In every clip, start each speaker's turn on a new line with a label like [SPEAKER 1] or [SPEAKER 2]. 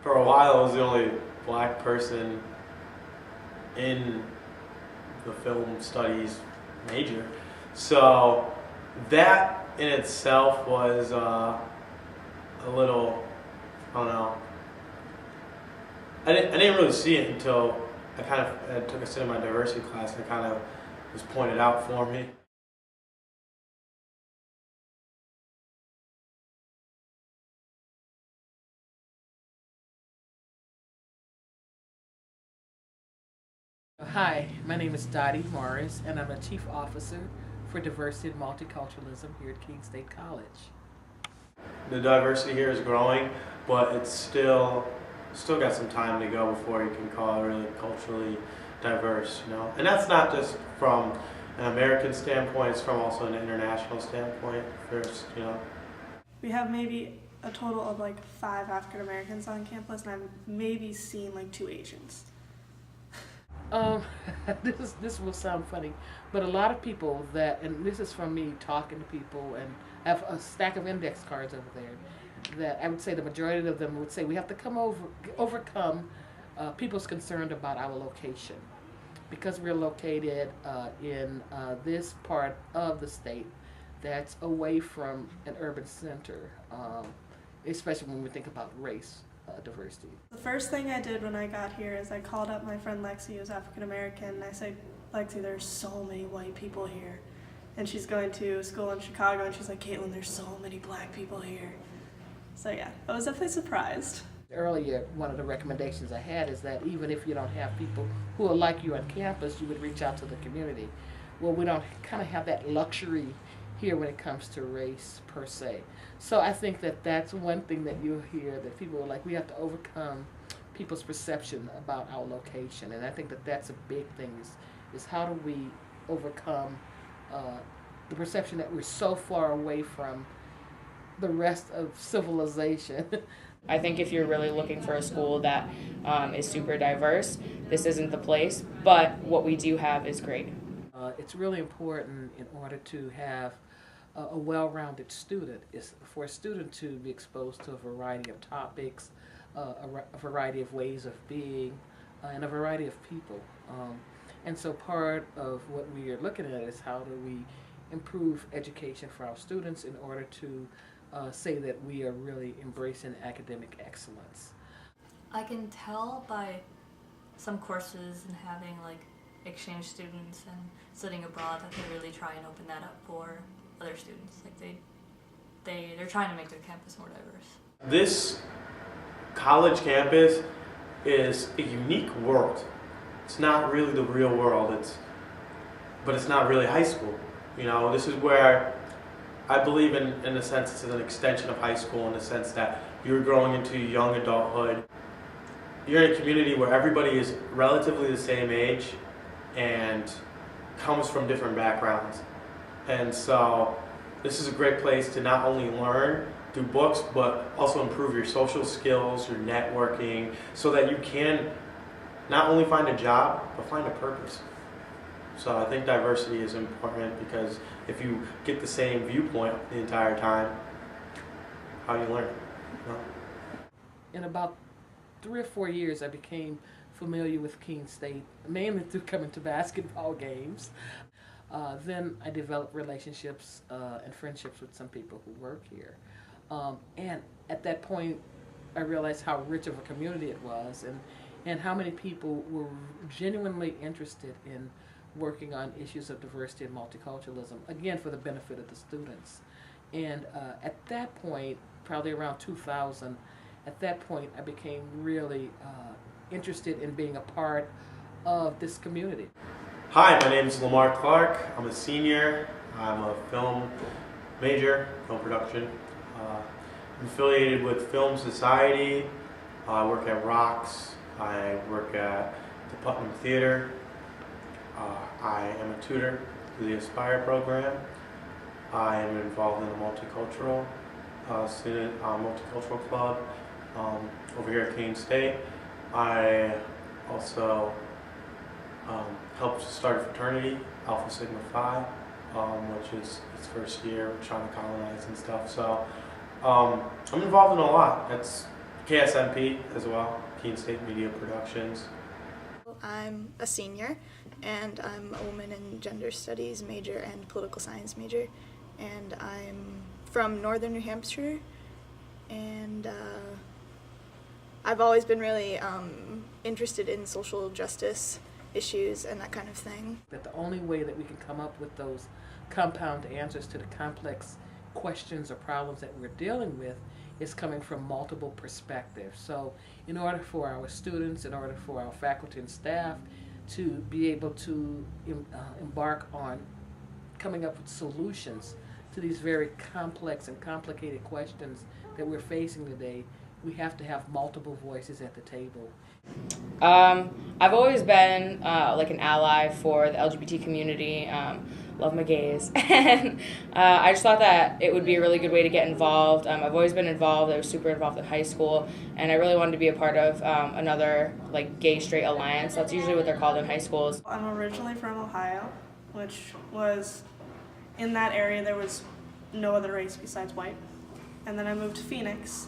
[SPEAKER 1] For a while, I was the only black person in the film studies major. So that in itself was a little, I don't know. I didn't really see it until I took a sit in my diversity class and it kind of was pointed out for me.
[SPEAKER 2] Hi, my name is Dottie Morris, and I'm a Chief Officer for Diversity and Multiculturalism here at Keene State College.
[SPEAKER 1] The diversity here is growing, but it's still got some time to go before you can call it really culturally diverse, you know. And that's not just from an American standpoint; it's from also an international standpoint. First, you know.
[SPEAKER 3] We have maybe a total of like 5 African Americans on campus, and I've maybe seen like 2 Asians.
[SPEAKER 2] Um, this will sound funny, but a lot of people and this is from me talking to people, and I have a stack of index cards over there, that I would say the majority of them would say we have to overcome people's concern about our location, because we're located in this part of the state that's away from an urban center, especially when we think about race. Diversity.
[SPEAKER 3] The first thing I did when I got here is I called up my friend Lexi, who's African American, and I said, Lexi, there's so many white people here. And she's going to school in Chicago, and she's like, Caitlin, there's so many black people here. So yeah, I was definitely surprised.
[SPEAKER 2] Earlier, one of the recommendations I had is that even if you don't have people who are like you on campus, you would reach out to the community. Well, we don't kind of have that luxury here when it comes to race per se. So I think that that's one thing that you'll hear, that people are like, we have to overcome people's perception about our location. And I think that that's a big thing, is how do we overcome the perception that we're so far away from the rest of civilization.
[SPEAKER 4] I think if you're really looking for a school that is super diverse, this isn't the place, but what we do have is great.
[SPEAKER 2] It's really important in order to have a well-rounded student, is for a student to be exposed to a variety of topics, a variety of ways of being, and a variety of people. And so part of what we are looking at is how do we improve education for our students in order to say that we are really embracing academic excellence.
[SPEAKER 5] I can tell by some courses and having like exchange students and studying abroad that they really try and open that up for other students. Like they're trying to make their campus more diverse.
[SPEAKER 1] This college campus is a unique world. It's not really the real world. But it's not really high school. You know, this is where I believe in a sense it's an extension of high school, in the sense that you're growing into young adulthood. You're in a community where everybody is relatively the same age and comes from different backgrounds. And so this is a great place to not only learn through books, but also improve your social skills, your networking, so that you can not only find a job, but find a purpose. So I think diversity is important, because if you get the same viewpoint the entire time, how do you learn? You know?
[SPEAKER 2] In about 3 or 4 years, I became familiar with Keene State, mainly through coming to basketball games. Then I developed relationships and friendships with some people who work here. And at that point, I realized how rich of a community it was, and how many people were genuinely interested in working on issues of diversity and multiculturalism, again, for the benefit of the students. And at that point, probably around 2000, at that point, I became really interested in being a part of this community.
[SPEAKER 1] Hi, my name is Lamar Clark. I'm a senior. I'm a film major, film production. I'm affiliated with Film Society. I work at Rocks. I work at the Putnam Theater. I am a tutor through the Aspire program. I am involved in the multicultural student multicultural club over here at Keene State. I also helped start a fraternity, Alpha Sigma Phi, which is its first year, we're trying to colonize and stuff. So I'm involved in a lot. KSMP as well, Keene State Media Productions.
[SPEAKER 6] I'm a senior, and I'm a woman in gender studies major and political science major, and I'm from northern New Hampshire, and I've always been really interested in social justice issues and that kind of thing.
[SPEAKER 2] That the only way that we can come up with those compound answers to the complex questions or problems that we're dealing with is coming from multiple perspectives. So in order for our students, in order for our faculty and staff to be able to embark on coming up with solutions to these very complex and complicated questions that we're facing today, we have to have multiple voices at the table.
[SPEAKER 4] I've always been like an ally for the LGBT community. Love my gays, and I just thought that it would be a really good way to get involved. I've always been involved. I was super involved in high school, and I really wanted to be a part of another like gay straight alliance. That's usually what they're called in high schools.
[SPEAKER 3] I'm originally from Ohio, which was, in that area there was no other race besides white. And then I moved to Phoenix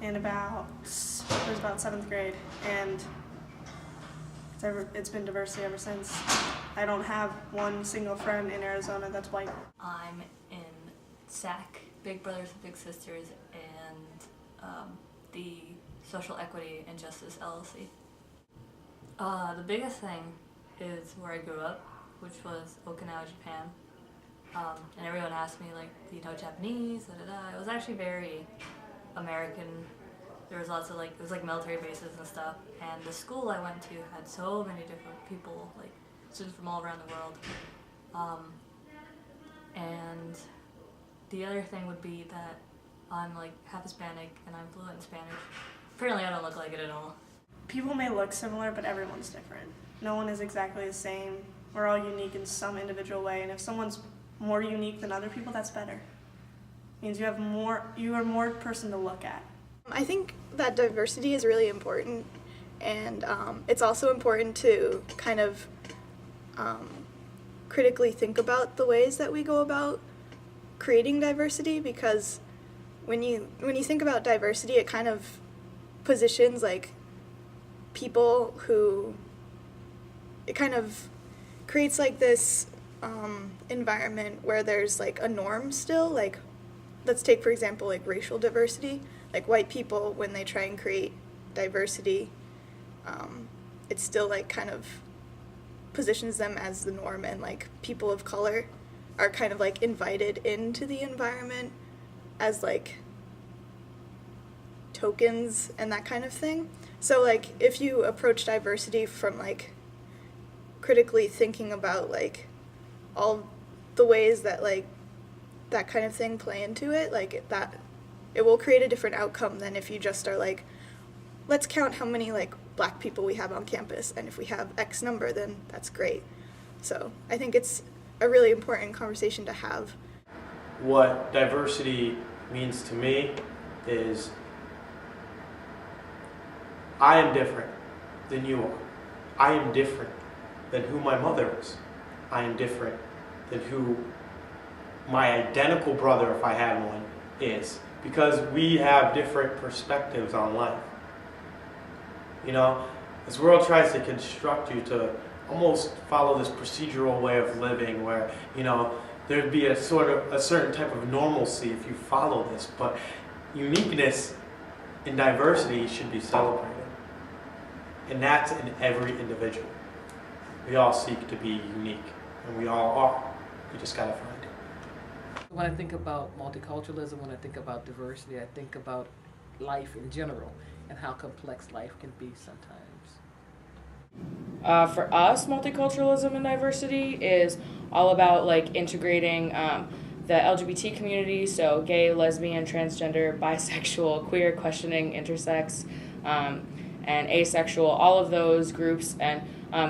[SPEAKER 3] in about 7th grade, and it's been diversity ever since. I don't have one single friend in Arizona that's white.
[SPEAKER 5] I'm in SAC, Big Brothers and Big Sisters, and the Social Equity and Justice LLC. The biggest thing is where I grew up, which was Okinawa, Japan. And everyone asked me, like, do you know Japanese? It was actually very American. There was lots of, like, it was like military bases and stuff. And the school I went to had so many different people, like students from all around the world. And the other thing would be that I'm like half Hispanic and I'm fluent in Spanish. Apparently I don't look like it at all.
[SPEAKER 3] People may look similar, but everyone's different. No one is exactly the same. We're all unique in some individual way, and if someone's more unique than other people, that's better. It means you are more person to look at.
[SPEAKER 6] I think that diversity is really important, and it's also important to kind of critically think about the ways that we go about creating diversity, because when you think about diversity, it kind of positions like people who, it kind of creates like this environment where there's like a norm still. Like, let's take for example like racial diversity. Like white people, when they try and create diversity, it's still like kind of positions them as the norm, and like people of color are kind of like invited into the environment as like tokens and that kind of thing. So like if you approach diversity from like critically thinking about like all the ways that like that kind of thing play into it, like that, it will create a different outcome than if you just are like, let's count how many like black people we have on campus, and if we have X number, then that's great. So I think it's a really important conversation to have.
[SPEAKER 1] What diversity means to me is I am different than you are. I am different than who my mother is. I am different than who my identical brother, if I had one, is. Because we have different perspectives on life. You know, this world tries to construct you to almost follow this procedural way of living where, you know, there'd be a certain type of normalcy if you follow this, but uniqueness and diversity should be celebrated. And that's in every individual. We all seek to be unique, and we all are. You just gotta find it.
[SPEAKER 2] When I think about multiculturalism, when I think about diversity, I think about life in general and how complex life can be sometimes.
[SPEAKER 4] For us, multiculturalism and diversity is all about like integrating the LGBT community, so gay, lesbian, transgender, bisexual, queer, questioning, intersex, and asexual, all of those groups, and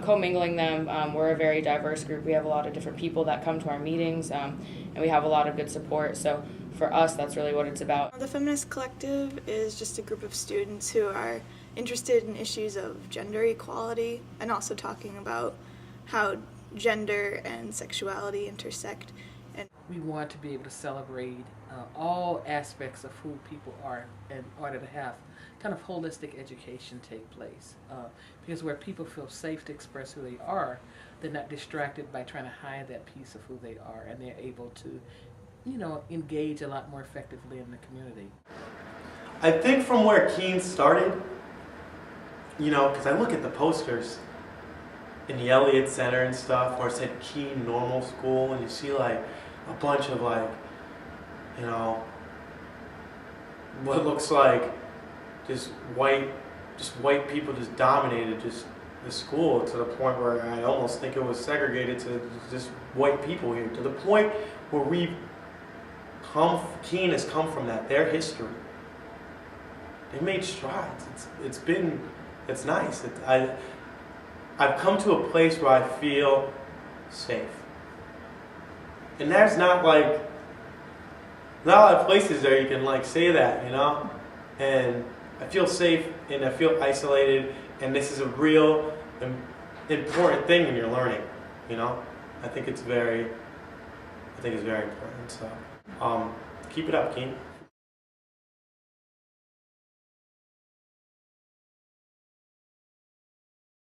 [SPEAKER 4] commingling them. We're a very diverse group. We have a lot of different people that come to our meetings, and we have a lot of good support. So for us, that's really what it's about.
[SPEAKER 6] The Feminist Collective is just a group of students who are interested in issues of gender equality and also talking about how gender and sexuality intersect. And
[SPEAKER 2] we want to be able to celebrate all aspects of who people are in order to have kind of holistic education take place. Because where people feel safe to express who they are, they're not distracted by trying to hide that piece of who they are, and they're able to, engage a lot more effectively in the community.
[SPEAKER 1] I think from where Keene started, because I look at the posters in the Elliott Center and stuff, where it said Keene Normal School, and you see like a bunch of what looks like just white people just dominated just the school to the point where I almost think it was segregated to just white people here, to the point where Keene has come from that, their history. They made strides. It's nice. I've come to a place where I feel safe. And there's not a lot of places there you can say that, And I feel safe and I feel isolated, and this is a real important thing when you're learning, I think it's very important. So keep it up, Keene.